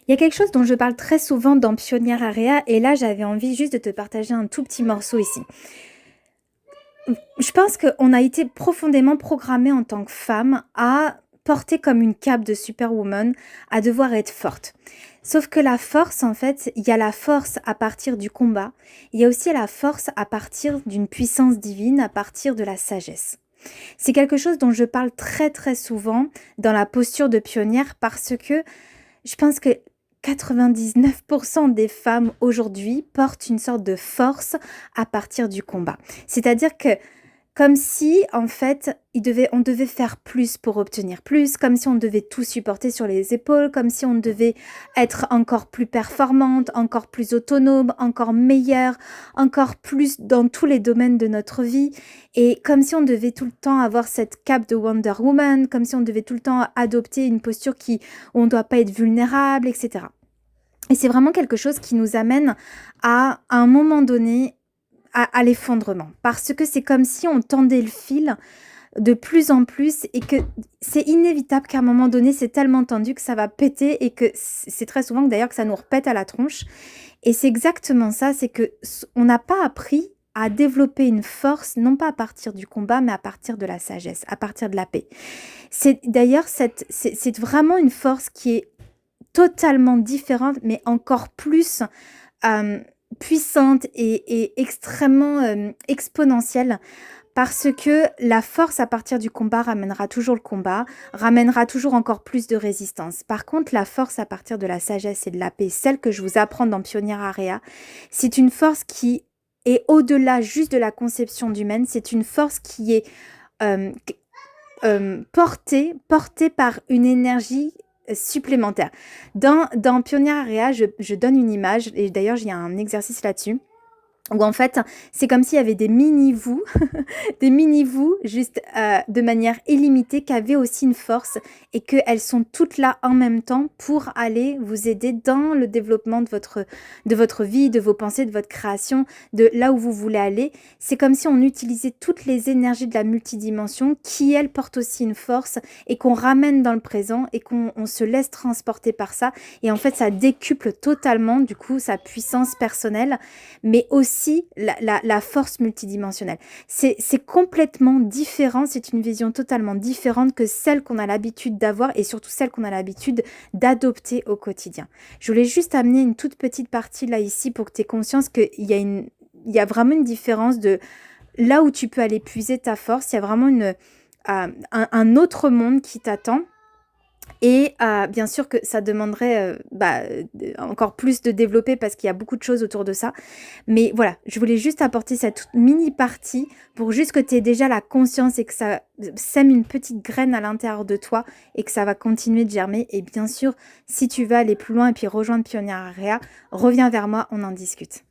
Il y a quelque chose dont je parle très souvent dans Pionnière Area et là j'avais envie juste de te partager un tout petit morceau ici. Je pense qu'on a été profondément programmé en tant que femme à porter comme une cape de superwoman, à devoir être forte. Sauf que la force, en fait, il y a la force à partir du combat, il y a aussi la force à partir d'une puissance divine, à partir de la sagesse. C'est quelque chose dont je parle très très souvent dans la posture de pionnière parce que je pense que 99% des femmes aujourd'hui portent une sorte de force à partir du combat. C'est-à-dire que comme si, en fait, on devait faire plus pour obtenir plus, comme si on devait tout supporter sur les épaules, comme si on devait être encore plus performante, encore plus autonome, encore meilleure, encore plus dans tous les domaines de notre vie, et comme si on devait tout le temps avoir cette cape de Wonder Woman, comme si on devait tout le temps adopter une posture où on ne doit pas être vulnérable, etc. Et c'est vraiment quelque chose qui nous amène à un moment donné, à l'effondrement. Parce que c'est comme si on tendait le fil de plus en plus et que c'est inévitable qu'à un moment donné, c'est tellement tendu que ça va péter et que c'est très souvent que d'ailleurs que ça nous repète à la tronche. Et c'est exactement ça, c'est que on n'a pas appris à développer une force, non pas à partir du combat, mais à partir de la sagesse, à partir de la paix. C'est d'ailleurs c'est vraiment une force qui est totalement différente, mais encore plus euh, puissante et extrêmement exponentielle parce que la force à partir du combat ramènera toujours le combat, ramènera toujours encore plus de résistance. Par contre, la force à partir de la sagesse et de la paix, celle que je vous apprends dans Pionnière Area, c'est une force qui est au-delà juste de la conception humaine, c'est une force qui est euh, portée par une énergie supplémentaire. Dans Pionnière Area, je donne une image, et d'ailleurs, il y a un exercice là-dessus, où en fait, c'est comme s'il y avait des mini-vous, des mini-vous, juste de manière illimitée, qui avaient aussi une force et qu'elles sont toutes là en même temps pour aller vous aider dans le développement de votre vie, de vos pensées, de votre création, de là où vous voulez aller. C'est comme si on utilisait toutes les énergies de la multidimension qui, elles, portent aussi une force et qu'on ramène dans le présent et qu'on se laisse transporter par ça. Et en fait, ça décuple totalement, du coup, sa puissance personnelle, mais aussi la force multidimensionnelle. C'est complètement différent, c'est une vision totalement différente que celle qu'on a l'habitude d'avoir et surtout celle qu'on a l'habitude d'adopter au quotidien. Je voulais juste amener une toute petite partie là ici pour que tu aies conscience qu'il y a vraiment une différence de là où tu peux aller puiser ta force, il y a vraiment un autre monde qui t'attend. Et bien sûr que ça demanderait encore plus de développer parce qu'il y a beaucoup de choses autour de ça. Mais voilà, je voulais juste apporter cette mini partie pour juste que tu aies déjà la conscience et que ça sème une petite graine à l'intérieur de toi et que ça va continuer de germer. Et bien sûr, si tu veux aller plus loin et puis rejoindre Pionnière Area, reviens vers moi, on en discute.